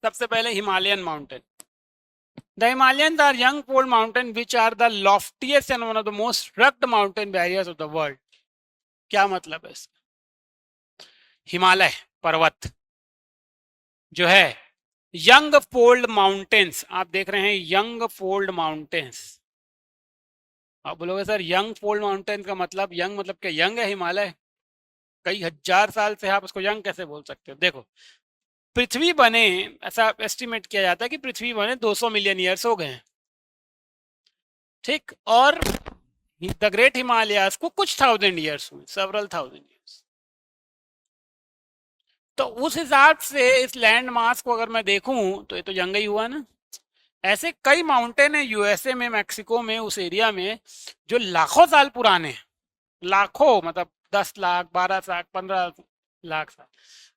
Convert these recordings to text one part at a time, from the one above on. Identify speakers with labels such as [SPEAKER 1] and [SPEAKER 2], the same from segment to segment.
[SPEAKER 1] सबसे पहले Himalayan mountain. The Himalayas are young fold mountain which are the loftiest and one of the most rugged mountain barriers of the world. क्या मतलब है इसका? हिमालय पर्वत जो है यंग फोल्ड माउंटेन्स, आप देख रहे हैं यंग फोल्ड माउंटेन्स। आप बोलोगे सर यंग फोल्ड माउंटेन का मतलब, यंग मतलब क्या? यंग है हिमालय, कई हजार साल से, आप उसको यंग कैसे बोल सकते हो? देखो, पृथ्वी बने, ऐसा एस्टिमेट किया जाता है कि पृथ्वी बने 200 मिलियन ईयर्स हो गए हैं, ठीक, और द ग्रेट हिमालयाज को कुछ थाउजेंड ईयर्स हुए, सेवरल थाउजेंड ईयर्स। तो उस हिसाब से इस लैंड मास को अगर मैं देखूं तो ये तो यंग ही हुआ ना। ऐसे कई माउंटेन है यूएसए में, मैक्सिको में, उस एरिया में जो लाखों साल पुराने हैं, लाखों मतलब 10 लाख, 12 लाख, 15 लाख साल,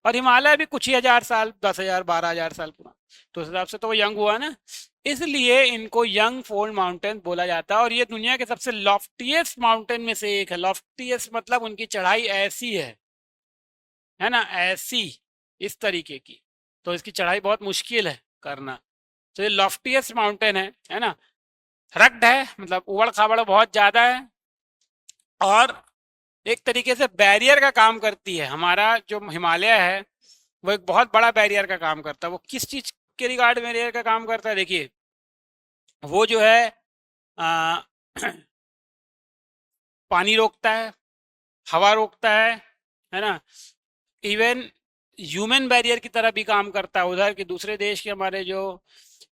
[SPEAKER 1] और हिमालय भी कुछ ही हजार साल, 10,000, 12,000 साल पुराना। तो उस हिसाब से तो वो यंग हुआ ना, इसलिए इनको यंग फोल्ड माउंटेन बोला जाता है। और ये दुनिया के सबसे लॉफ्टीएस्ट माउंटेन में से एक है। लॉफ्टीएस्ट मतलब उनकी चढ़ाई ऐसी है ना, ऐसी, इस तरीके की, तो इसकी चढ़ाई बहुत मुश्किल है करना। तो ये लॉफ्टीएस्ट माउंटेन है ना, रग्ड है, मतलब उबड़ खाबड़ बहुत ज्यादा है, और एक तरीके से बैरियर का काम करती है। हमारा जो हिमालय है वो एक बहुत बड़ा बैरियर का काम करता है। वो किस चीज के रिगार्ड बैरियर का काम करता है? देखिए, वो जो है आ, पानी रोकता है, हवा रोकता है ना, इवन ह्यूमन बैरियर की तरह भी काम करता है। उधर के दूसरे देश के हमारे जो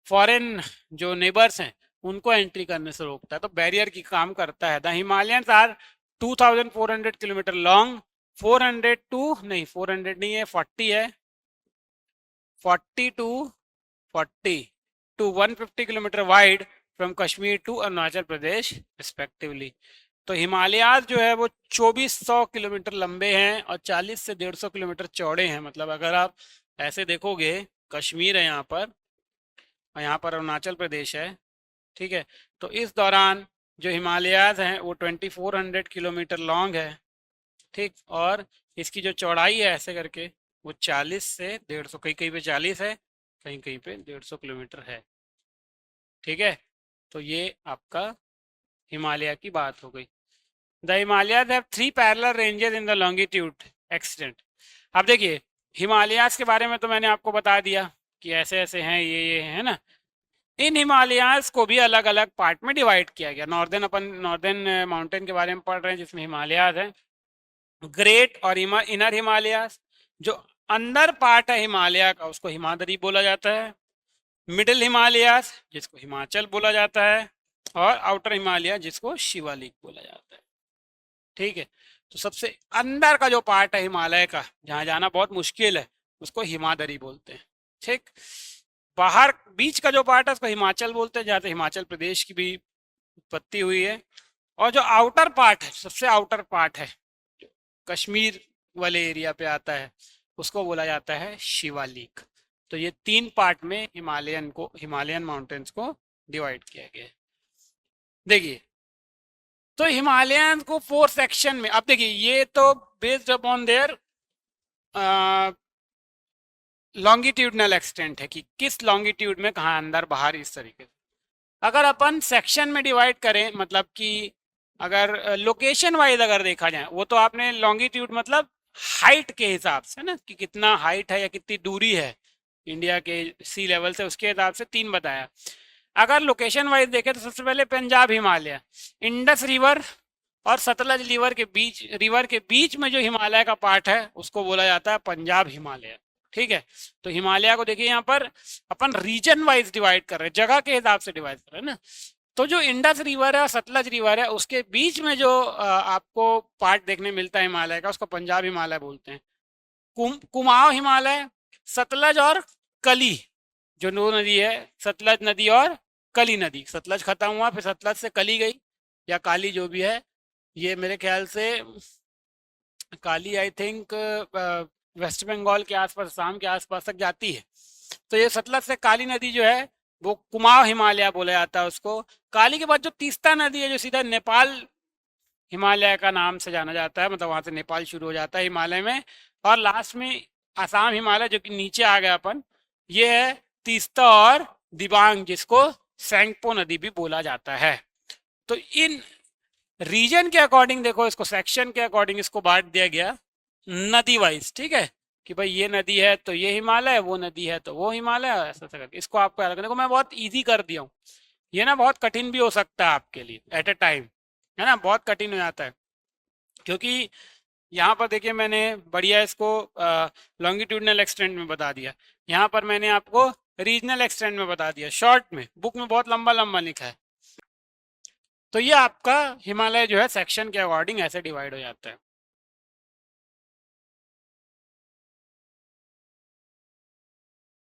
[SPEAKER 1] फॉरेन जो नेबर्स हैं उनको एंट्री करने से रोकता है, तो बैरियर की काम करता है। The Himalayans are 2400 kilometre long, 400 to नहीं, 400 नहीं है, 40 है, 40 to 40 to 150 kilometre wide from Kashmir to Arunachal Pradesh respectively. तो हिमालयाज जो है वो 2400 किलोमीटर लंबे हैं और 40 से 150 किलोमीटर चौड़े हैं। मतलब अगर आप ऐसे देखोगे, कश्मीर है यहाँ पर और यहाँ पर अरुणाचल प्रदेश है, ठीक है, तो इस दौरान जो हिमालयाज हैं वो 2400 किलोमीटर लॉन्ग है, ठीक, और इसकी जो चौड़ाई है ऐसे करके वो 40 से 150, कहीं कहीं पे 40 है, कहीं कहीं पे 150 किलोमीटर है, ठीक है। तो ये आपका हिमालय की बात हो गई। The Himalayas have 3 parallel ranges in the longitude extent. अब देखिए, हिमालयाज के बारे में तो मैंने आपको बता दिया कि ऐसे ऐसे हैं, ये है ना। इन हिमालयाज को भी अलग अलग पार्ट में डिवाइड किया गया। नॉर्दर्न, अपन नॉर्दर्न माउंटेन के बारे में पढ़ रहे हैं जिसमें हिमालयाज हैं, ग्रेट और इनर हिमालयाज। जो अंदर पार्ट है हिमालय का उसको हिमाद्री बोला जाता है, मिडिल हिमालयाज जिसको हिमाचल बोला जाता है, और आउटर हिमालय जिसको शिवालिक बोला जाता है, ठीक है। तो सबसे अंदर का जो पार्ट है हिमालय का, जहाँ जाना बहुत मुश्किल है, उसको हिमाद्री बोलते हैं, ठीक। बाहर बीच का जो पार्ट है उसको हिमाचल बोलते हैं, जहाँ से हिमाचल प्रदेश की भी उत्पत्ति हुई है। और जो आउटर पार्ट है, सबसे आउटर पार्ट है, जो कश्मीर वाले एरिया पे आता है, उसको बोला जाता है शिवालिक। तो ये 3 पार्ट में हिमालयन माउंटेन्स को डिवाइड किया गया है। देखिए, तो हिमालयन को 4 सेक्शन में, अब देखिए ये तो based upon their longitudinal extent है कि किस लॉन्गिट्यूड में कहाँ अंदर बाहर, इस तरीके से। अगर अपन सेक्शन में डिवाइड करें, मतलब कि अगर लोकेशन वाइज अगर देखा जाए, वो तो आपने लॉन्गिट्यूड मतलब हाइट के हिसाब से ना, कि कितना हाइट है या कितनी दूरी है इंडिया के सी लेवल से, उसके हिसाब से 3 बताया। अगर लोकेशन वाइज देखें तो सबसे पहले पंजाब हिमालय, इंडस रिवर और सतलज रिवर के बीच में जो हिमालय का पार्ट है उसको बोला जाता है पंजाब हिमालय, ठीक है। तो हिमालय को देखिए यहाँ पर अपन रीजन वाइज डिवाइड कर रहे हैं, जगह के हिसाब से डिवाइड कर रहे हैं ना। तो जो इंडस रिवर है और सतलज रिवर है उसके बीच में जो आपको पार्ट देखने मिलता है हिमालय का, उसको पंजाब हिमालय बोलते हैं। कुमाऊं हिमालय, सतलज और कली, जो 2 नदी है, सतलज नदी और कली नदी। सतलज खत्म हुआ, फिर सतलज से कली गई या काली, जो भी है, ये मेरे ख्याल से काली आई थिंक वेस्ट बंगाल के आसपास, असम के आसपास तक जाती है। तो ये सतलज से काली नदी जो है वो कुमाऊं हिमालय बोला जाता है उसको। काली के बाद जो तीस्ता नदी है जो सीधा नेपाल हिमालय का नाम से जाना जाता है, मतलब वहां से नेपाल शुरू हो जाता है हिमालय में, और लास्ट में आसाम हिमालय जो कि नीचे आ गया अपन, ये है तीस्ता और दिबांग, जिसको सेंगपो नदी भी बोला जाता है। तो इन रीजन के अकॉर्डिंग देखो, इसको सेक्शन के अकॉर्डिंग इसको बांट दिया गया नदी वाइज, ठीक है, कि भाई ये नदी है तो ये हिमालय, वो नदी है तो वो हिमालय, ऐसा ऐसा करके इसको आपको अलग। देखो मैं बहुत इजी कर दिया हूँ, ये ना बहुत कठिन भी हो सकता है आपके लिए एट ए टाइम, है ना, बहुत कठिन हो जाता है, क्योंकि यहाँ पर देखिए मैंने बढ़िया इसको लॉन्गिट्यूडनल एक्सटेंट में बता दिया, यहाँ पर मैंने आपको रीजनल एक्सटेंट में बता दिया, शॉर्ट में, बुक में बहुत लंबा लंबा लिखा है। तो ये आपका हिमालय जो है सेक्शन के अकॉर्डिंग ऐसे डिवाइड हो जाता है।